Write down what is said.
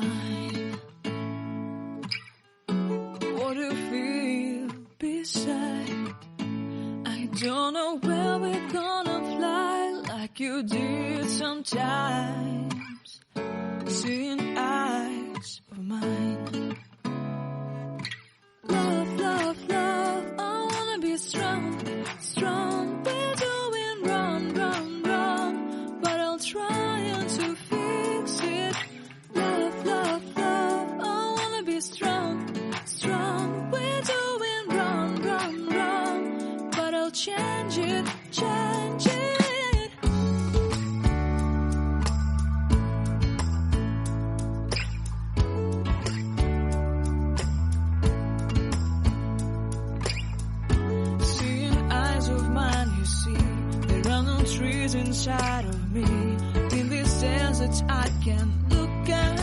mine. What do you feel beside? I don't know where we're gonna fly like you did sometimes. Seeing eyes of mine. Love, love, love, I wanna be strong, strong. We're doing wrong, wrong, wrong, but I'll try to fix it. Love, love, love, I wanna be strong, strong. We're doing wrong, wrong, wrong, but I'll change it, change it. Trees inside of me. In this desert I can look at